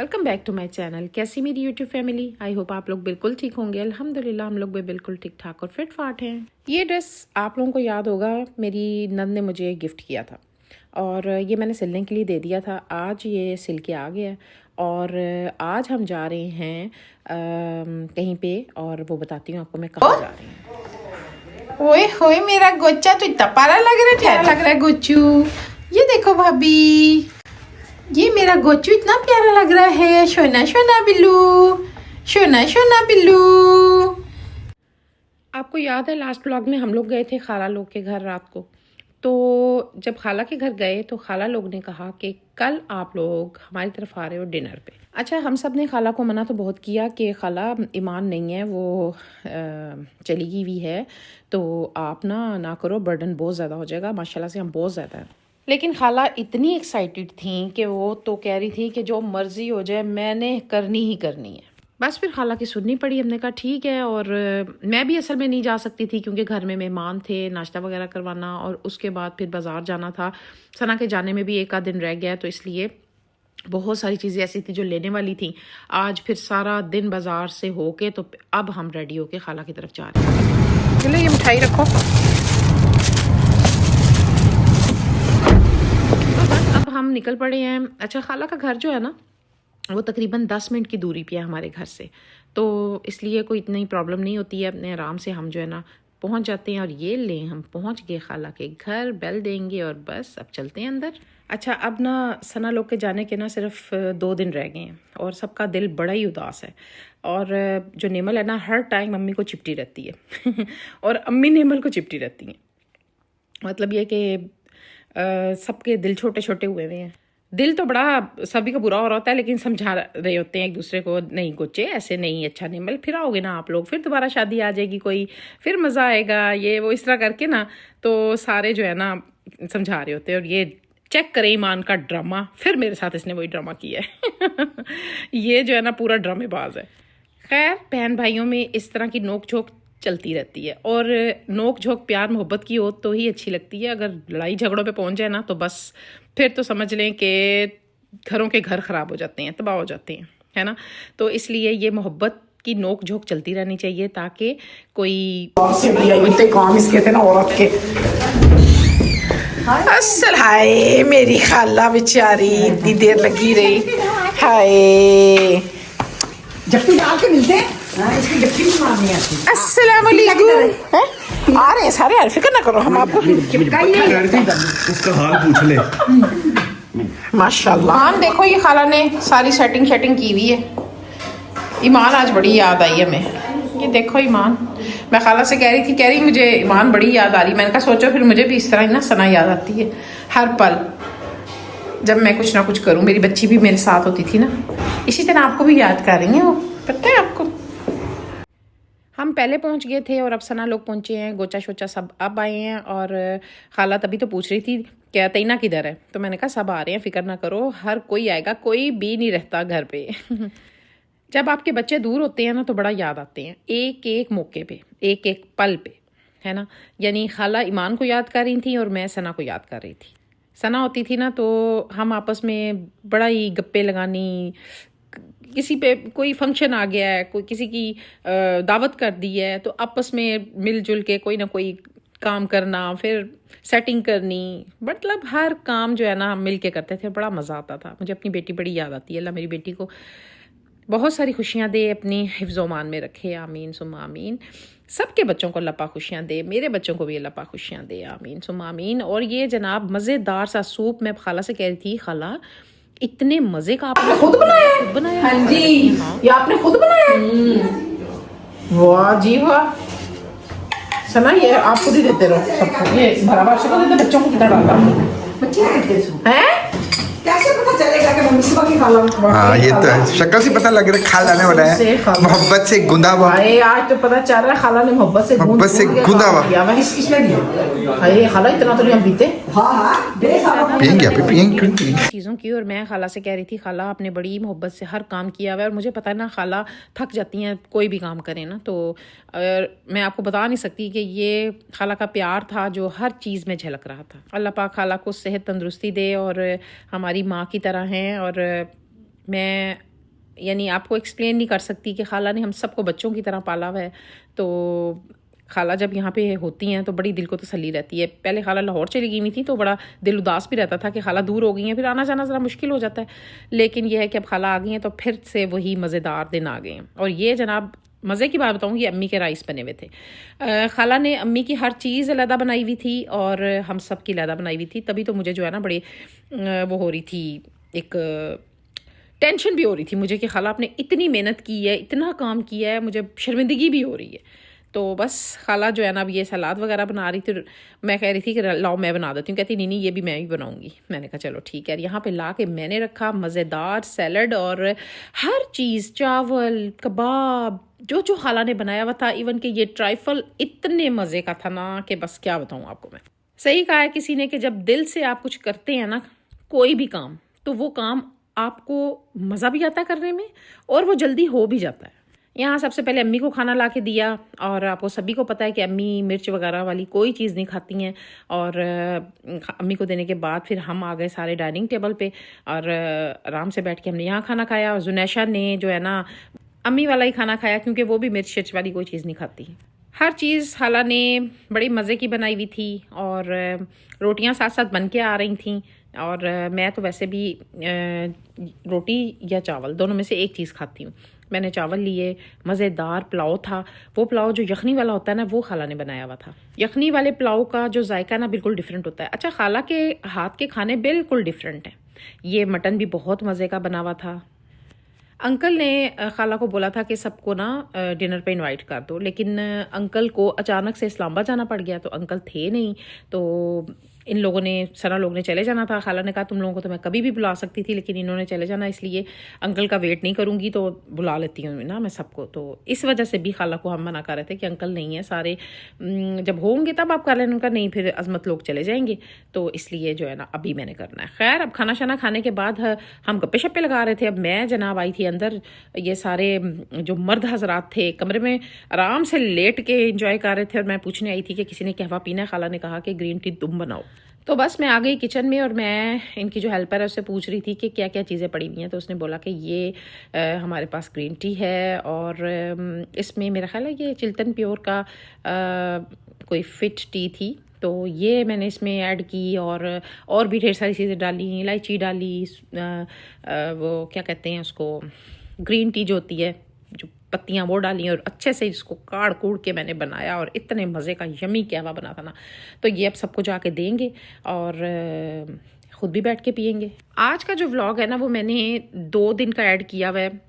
Welcome back to my channel. कैसी मेरी YouTube family, I hope आप लोग बिल्कुल ठीक होंगे। अल्हम्दुलिल्लाह हम लोग भी बिल्कुल ठीक ठाक और फिट फाट हैं। ये ड्रेस आप लोगों को याद होगा, मेरी नंद ने मुझे गिफ्ट किया था और ये मैंने सिलने के लिए दे दिया था। आज ये सिल के आ गया और आज हम जा रहे हैं कहीं पे और वो बताती हूँ आपको मैं कहाँ जा रही हूँ। ओए होए मेरा गोच्चा तो इतना प्यारा लग रहा है, प्यारा लग रहा है गोचू। ये देखो भाभी, ये मेरा गोचू इतना प्यारा लग रहा है। शोना शोना बिल्लू, शोना शोना बिल्लू। आपको याद है लास्ट व्लॉग में हम लोग गए थे खाला लोग के घर रात को। तो जब खाला के घर गए तो खाला लोग ने कहा कि कल आप लोग हमारी तरफ आ रहे हो डिनर पे। अच्छा, हम सब ने खाला को मना तो बहुत किया कि खाला ईमान नहीं है, वो चली गई हुई है, तो आप ना करो, बर्डन बहुत ज़्यादा हो जाएगा। माशाल्लाह से हम बहुत ज़्यादा हैं। लेकिन खाला इतनी एक्साइटेड थी कि वो तो कह रही थी कि जो मर्ज़ी हो जाए मैंने करनी ही करनी है। बस फिर खाला की सुननी पड़ी। हमने कहा ठीक है। और मैं भी असल में नहीं जा सकती थी क्योंकि घर में मेहमान थे, नाश्ता वगैरह करवाना और उसके बाद फिर बाज़ार जाना था। सना के जाने में भी एक आध दिन रह गया, तो इसलिए बहुत सारी चीज़ें ऐसी थी जो लेने वाली थी। आज फिर सारा दिन बाज़ार से होके तो अब हम रेडी होके खाला की तरफ जा रहे हैं। चलो ये मिठाई रखो। अब हम निकल पड़े हैं। अच्छा, खाला का घर जो है ना वो तकरीबन 10 मिनट की दूरी पे है हमारे घर से, तो इसलिए कोई इतनी प्रॉब्लम नहीं होती है। अपने आराम से हम जो है ना पहुंच जाते हैं। और ये लें, हम पहुंच गए खाला के घर, बेल देंगे और बस अब चलते हैं अंदर। अच्छा, अब ना सना लोग के जाने के ना सिर्फ 2 दिन रह गए हैं और सबका दिल बड़ा ही उदास है। और जो नेमल है ना हर टाइम मम्मी को चिपटी रहती है और अम्मी नेमल को चिपटी रहती हैं। मतलब ये कि सबके दिल छोटे छोटे हुए हुए हैं। दिल तो बड़ा सभी का बुरा हो रहा होता है, लेकिन समझा रहे होते हैं एक दूसरे को, नहीं गोचे ऐसे नहीं, अच्छा निमल फिर आओगे ना आप लोग, फिर दोबारा शादी आ जाएगी कोई, फिर मज़ा आएगा, ये वो इस तरह करके ना। तो सारे जो है ना समझा रहे होते हैं। और ये चेक करें ईमान का ड्रामा, फिर मेरे साथ इसने वही ड्रामा किया है ये जो है ना पूरा ड्रामेबाज है। खैर, बहन भाइयों में इस तरह की नोक झोंक चलती रहती है और नोक झोंक प्यार मोहब्बत की हो तो ही अच्छी लगती है। अगर लड़ाई झगड़ों पे पहुंच जाए ना तो बस फिर तो समझ लें कि घरों के घर ख़राब हो जाते हैं, तबाह हो जाते हैं, है ना। तो इसलिए ये मोहब्बत की नोक झोंक चलती रहनी चाहिए ताकि कोई इतने काम इसके थे ना औरत के। असल हाय मेरी खाला बेचारी इतनी देर लगी रही। हाय जफ्ती डाल के मिलते हैं। इसकी जफ्ती भी मारनी आती है। अस्सलाम वालेकुम। आ रहे हैं सारे, यार फिक्र ना करो, हम आपको उसका हाल पूछ ले। माशाल्लाह। हाँ देखो, ये खाला ने सारी सेटिंग की हुई है। ईमान आज बड़ी याद आई हमें। ये देखो ईमान, मैं खाला से कह रही मुझे ईमान बड़ी याद आ रही। मैंने कहा सोचो फिर मुझे भी इस तरह ही ना सना याद आती है हर पल जब मैं कुछ ना कुछ करूँ। मेरी बच्ची भी मेरे साथ होती थी ना, इसी तरह आपको भी याद कर रही हैं वो, पता है आपको। हम पहले पहुंच गए थे और अब सना लोग पहुंचे हैं, गोचा शोचा सब अब आए हैं। और खाला तभी तो पूछ रही थी क्या तैना किधर है, तो मैंने कहा सब आ रहे हैं, फिक्र ना करो, हर कोई आएगा, कोई भी नहीं रहता घर पे जब आपके बच्चे दूर होते हैं ना तो बड़ा याद आते हैं, एक एक मौके पे, एक एक पल पे, है ना। यानी खाला ईमान को याद कर रही थी और मैं सना को याद कर रही थी। सना होती थी ना तो हम आपस में बड़ा ही गप्पे लगानी, किसी पे कोई फंक्शन आ गया है, कोई किसी की दावत कर दी है तो आपस में मिलजुल के कोई ना कोई काम करना, फिर सेटिंग करनी, मतलब हर काम जो है ना हम मिल के करते थे, बड़ा मज़ा आता था। मुझे अपनी बेटी बड़ी याद आती है। अल्लाह मेरी बेटी को बहुत सारी खुशियाँ दे, अपनी हिफ्ज़-ओ-मान में रखे, आमीन सुम्मा आमीन। सबके बच्चों को अल्लाह पाक खुशियाँ दे, मेरे बच्चों को भी अल्लाह पाक खुशियाँ दे, आमीन सुम्मा आमीन। और ये जनाब मज़ेदार सा सूप मैं खाला से कह रही थी, खाला इतने मज़े का आपने खुद बनाया? खुद बनाया? हाँ जी, ये आपने खुद बनाया? वाह जी वाह। सना ये आप खुद ही देते रहो सबको, ये बराबर से को देते, बच्चों को कितना डालता बच्चे हैं? कैसे पता चलेगा कि मम्मी सुबह की खाला? हाँ ये तो है, शक्ल से पता लग रहा है खाला ने बनाया, मोहब्बत से गुंदा हुआ। आज तो पता चल रहा है खाला ने मोहब्बत से गुंदा हुआ। इसमें दिया खाला, इतना तो नहीं हम पीते। पियेंगे चीज़ों की। और मैं खाला से कह रही थी खाला आपने बड़ी मोहब्बत से हर काम किया हुआ है, और मुझे पता है ना खाला थक जाती हैं कोई भी काम करें ना, तो मैं आपको बता नहीं सकती कि ये खाला का प्यार था जो हर चीज़ में झलक रहा था। अल्लाह पाक खाला को सेहत तंदुरुस्ती दे और हमारी माँ की तरह हैं। और मैं यानी आपको एक्सप्लेन नहीं कर सकती कि खाला ने हम सबको बच्चों की तरह पाला हुआ है। तो खाला जब यहाँ पे होती हैं तो बड़ी दिल को तसल्ली रहती है। पहले खाला लाहौर चली गई हुई थी तो बड़ा दिल उदास भी रहता था कि खाला दूर हो गई हैं, फिर आना जाना ज़रा मुश्किल हो जाता है। लेकिन यह है कि अब खाला आ गई हैं तो फिर से वही मज़ेदार दिन आ गए हैं। और ये जनाब मज़े की बात बताऊँ कि अम्मी के राइस बने हुए थे। खाला ने अम्मी की हर चीज़ अलहदा बनाई हुई थी और हम सब की अलहदा बनाई हुई थी। तभी तो मुझे जो है ना बड़ी वो हो रही थी, एक टेंशन भी हो रही थी मुझे कि खाला आपने इतनी मेहनत की है, इतना काम किया है, मुझे शर्मिंदगी भी हो रही है। तो बस खाला जो है ना अब ये सलाद वगैरह बना रही थी। मैं कह रही थी कि लाओ मैं बना देती हूँ। कहती नहीं ये भी मैं ही बनाऊँगी। मैंने कहा चलो ठीक है। यहाँ पे ला के मैंने रखा मज़ेदार सैलड और हर चीज़, चावल, कबाब, जो खाला ने बनाया हुआ था। इवन कि ये ट्राइफल इतने मज़े का था ना कि बस क्या बताऊँ आपको मैं। सही कहा है किसी ने कि जब दिल से आप कुछ करते हैं ना कोई भी काम, तो वो काम आपको मज़ा भी आता है करने में और वो जल्दी हो भी जाता है। यहाँ सबसे पहले अम्मी को खाना ला के दिया और आपको सभी को पता है कि अम्मी मिर्च वगैरह वाली कोई चीज़ नहीं खाती हैं। और अम्मी को देने के बाद फिर हम आ गए सारे डाइनिंग टेबल पे और आराम से बैठ के हमने यहाँ खाना खाया। और जुनैशा ने जो है ना अम्मी वाला ही खाना खाया क्योंकि वो भी मिर्च शिर्च वाली कोई चीज़ नहीं खाती। हर चीज़ खाला ने बड़ी मज़े की बनाई हुई थी और रोटियाँ साथ साथ बन के आ रही थीं। और मैं तो वैसे भी रोटी या चावल दोनों में से एक चीज़ खाती हूँ। मैंने चावल लिए, मज़ेदार पुलाव था। वो पुलाव जो यखनी वाला होता है ना वो खाला ने बनाया हुआ था। यखनी वाले पुलाव का जो जायका ना बिल्कुल डिफरेंट होता है। अच्छा, खाला के हाथ के खाने बिल्कुल डिफरेंट हैं। ये मटन भी बहुत मज़े का बना हुआ था। अंकल ने खाला को बोला था कि सबको ना डिनर पे इनवाइट कर दो, लेकिन अंकल को अचानक से इस्लामाबाद जाना पड़ गया तो अंकल थे नहीं। तो इन लोगों ने, सना लोग ने चले जाना था। खाला ने कहा तुम लोगों को तो मैं कभी भी बुला सकती थी लेकिन इन्होंने चले जाना, इसलिए अंकल का वेट नहीं करूँगी तो बुला लेती हूँ ना मैं सबको। तो इस वजह से भी खाला को हम मना कर रहे थे कि अंकल नहीं है सारे, जब होंगे तब आप कर लेना। उनका नहीं, फिर अजमत लोग चले जाएंगे, तो इसलिए जो है ना अभी मैंने करना है। खैर, अब खाना शाना खाने के बाद हम गप्पे शप्पे लगा रहे थे। अब मैं जनाब आई थी अंदर, ये सारे जो मर्द हजरात थे कमरे में आराम से लेट के एंजॉय कर रहे थे और मैं पूछने आई थी कि किसी ने कहवा पीना है। खाला ने कहा कि ग्रीन टी तुम बनाओ। तो बस मैं आ गई किचन में और मैं इनकी जो हेल्पर है उससे पूछ रही थी कि क्या क्या चीज़ें पड़ी हुई हैं। तो उसने बोला कि ये हमारे पास ग्रीन टी है और इसमें मेरा ख्याल है ये चिल्टन प्योर का कोई फिट टी थी, तो ये मैंने इसमें ऐड की। और भी ढेर सारी चीज़ें डाली, इलायची डाली, वो क्या कहते हैं उसको, ग्रीन टी जो होती है, जो पत्तियाँ, वो डाली और अच्छे से इसको काढ़ कूड़ के मैंने बनाया और इतने मज़े का यमी कहवा बना था ना। तो ये अब सबको जाके देंगे और ख़ुद भी बैठ के पियेंगे। आज का जो व्लॉग है ना वो मैंने 2 दिन का ऐड किया हुआ है।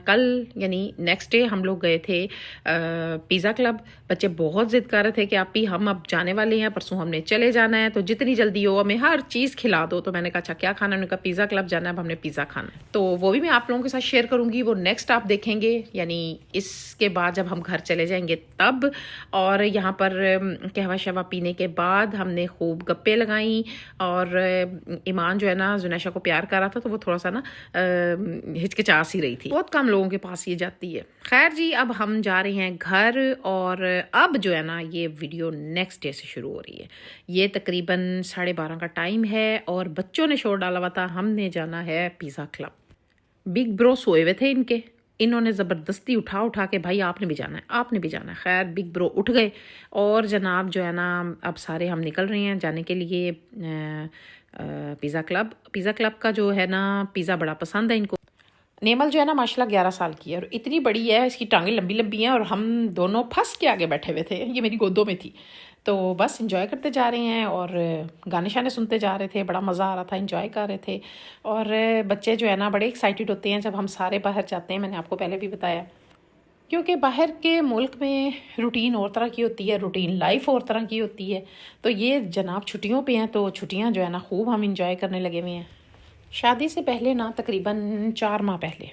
कल यानी नेक्स्ट डे हम लोग गए थे पिज़्ज़ा क्लब। बच्चे बहुत ज़िद कर रहे थे कि आप ही हम अब जाने वाले हैं, परसों हमने चले जाना है, तो जितनी जल्दी हो हमें हर चीज़ खिला दो। तो मैंने कहा अच्छा क्या खाना है? उन्होंने कहा पिज़्ज़ा क्लब जाना है, अब हमने पिज़्ज़ा खाना है। तो वो भी मैं आप लोगों के साथ शेयर करूँगी, वो नेक्स्ट आप देखेंगे, यानी इसके बाद जब हम घर चले जाएंगे तब। और यहाँ पर कहवा शवा पीने के बाद हमने खूब गप्पे लगाई और ईमान जो है ना जुनैशा को प्यार कर रहा था तो वो थोड़ा सा ना हिचकिचा सी रही थी। बहुत कम लोगों के पास ये जाती है। खैर जी, अब हम जा रहे हैं घर और अब जो है ना ये वीडियो नेक्स्ट डे से शुरू हो रही है। ये तकरीबन 12:30 का टाइम है और बच्चों ने शोर डाला हुआ था, हमने जाना है पिज़्ज़ा क्लब। बिग ब्रो सोए हुए थे इनके, इन्होंने ज़बरदस्ती उठा के भाई आपने भी जाना है, आपने भी जाना है। खैर बिग ब्रो उठ गए और जनाब जो है ना अब सारे हम निकल रहे हैं जाने के लिए पिज़्ज़ा क्लब। पिज़्ज़ा क्लब का जो है ना पिज़्ज़ा बड़ा पसंद है इनको। नेमल जो है ना माशाल्लाह 11 साल की है और इतनी बड़ी है, इसकी टांगें लंबी लंबी हैं और हम दोनों फंस के आगे बैठे हुए थे, ये मेरी गोदों में थी। तो बस इंजॉय करते जा रहे हैं और गाने शाने सुनते जा रहे थे, बड़ा मज़ा आ रहा था, इंजॉय कर रहे थे। और बच्चे जो है ना बड़े एक्साइटेड होते हैं जब हम सारे बाहर जाते हैं, मैंने आपको पहले भी बताया, क्योंकि बाहर के मुल्क में रूटीन और तरह की होती है, रूटीन लाइफ और तरह की होती है। तो ये जनाब छुट्टियों पे हैं तो छुट्टियां जो है ना खूब हम इंजॉय करने लगे हुए हैं। शादी से पहले ना तकरीबन 4 माह पहले,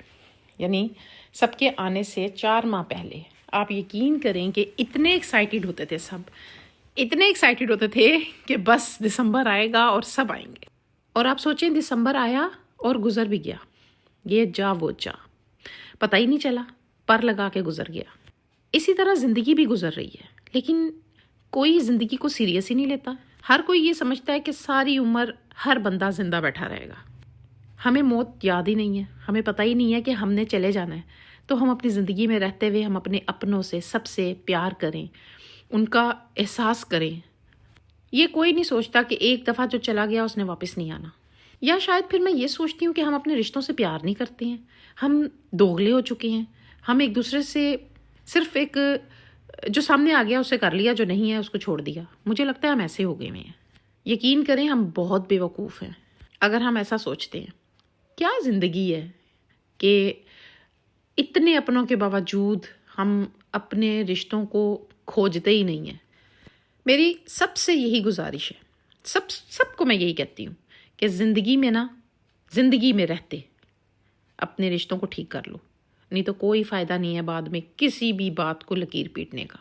यानी सबके आने से 4 माह पहले, आप यकीन करें कि इतने एक्साइटेड होते थे सब, इतने एक्साइटेड होते थे कि बस दिसंबर आएगा और सब आएंगे। और आप सोचें दिसंबर आया और गुजर भी गया, ये जा वो जा, पता ही नहीं चला, पर लगा के गुजर गया। इसी तरह ज़िंदगी भी गुजर रही है, लेकिन कोई ज़िंदगी को सीरियस ही नहीं लेता। हर कोई ये समझता है कि सारी उम्र हर बंदा ज़िंदा बैठा रहेगा। हमें मौत याद ही नहीं है, हमें पता ही नहीं है कि हमने चले जाना है। तो हम अपनी ज़िंदगी में रहते हुए हम अपने अपनों से सबसे प्यार करें, उनका एहसास करें। ये कोई नहीं सोचता कि एक दफ़ा जो चला गया उसने वापस नहीं आना। या शायद फिर मैं ये सोचती हूँ कि हम अपने रिश्तों से प्यार नहीं करते हैं, हम दोगले हो चुके हैं। हम एक दूसरे से सिर्फ एक जो सामने आ गया उसे कर लिया, जो नहीं है उसको छोड़ दिया। मुझे लगता है हम ऐसे हो गए हैं। यकीन करें हम बहुत बेवकूफ़ हैं अगर हम ऐसा सोचते हैं। क्या ज़िंदगी है कि इतने अपनों के बावजूद हम अपने रिश्तों को खोजते ही नहीं हैं। मेरी सबसे यही गुजारिश है, सबको मैं यही कहती हूँ कि ज़िंदगी में रहते अपने रिश्तों को ठीक कर लो, नहीं तो कोई फ़ायदा नहीं है बाद में किसी भी बात को लकीर पीटने का।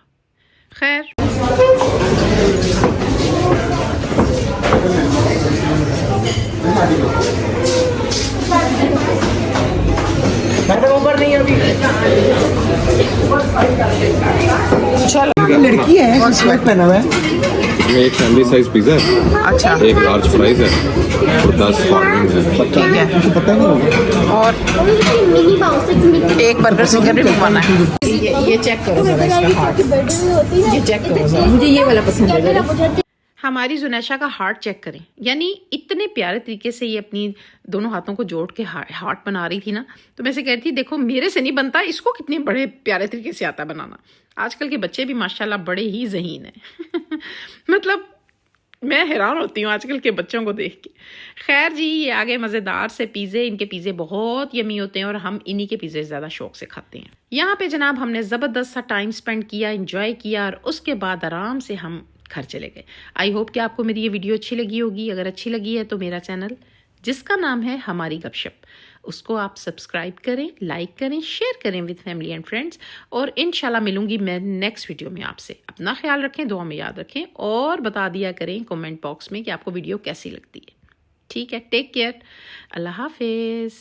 खैर, लड़की है स्वेट पहना हुआ है। इसमें एक फैमिली साइज पिज़्ज़ा है, अच्छा एक लार्ज फ्राइज है और 10 हॉट विंग्स है। ठीक है, पता नहीं होगा। और एक बर्गर सिंगर भी मंगवाना है। ये चेक करो जरा इसका हार्ट, ये चेक करो जरा, मुझे ये वाला पसंद है। हमारी जुनैशा का हार्ट चेक करें, यानी इतने प्यारे तरीके से ये अपनी दोनों हाथों को जोड़ के हार्ट बना रही थी ना, तो मैं से कह रही थी देखो मेरे से नहीं बनता, इसको कितने बड़े प्यारे तरीके से आता बनाना। आजकल के बच्चे भी माशाल्लाह बड़े ही ज़हीन हैं। मतलब मैं हैरान होती हूँ आजकल के बच्चों को देख के। खैर जी, ये आगे मज़ेदार से पिज़्ज़े, इनके पिज़्ज़े बहुत यमी होते हैं और हम इन्हीं के पिज़्ज़े ज़्यादा शौक से खाते हैं। यहाँ पे जनाब हमने ज़बरदस्त सा टाइम स्पेंड किया, इंजॉय किया और उसके बाद आराम से हम घर चले गए। आई होप कि आपको मेरी ये वीडियो अच्छी लगी होगी। अगर अच्छी लगी है तो मेरा चैनल जिसका नाम है हमारी गपशप, उसको आप सब्सक्राइब करें, लाइक करें, शेयर करें विद फैमिली एंड फ्रेंड्स। और इंशाल्लाह मिलूंगी मैं नेक्स्ट वीडियो में आपसे। अपना ख्याल रखें, दुआ में याद रखें और बता दिया करें कमेंट बॉक्स में कि आपको वीडियो कैसी लगती है। ठीक है, टेक केयर, अल्लाह हाफिज़।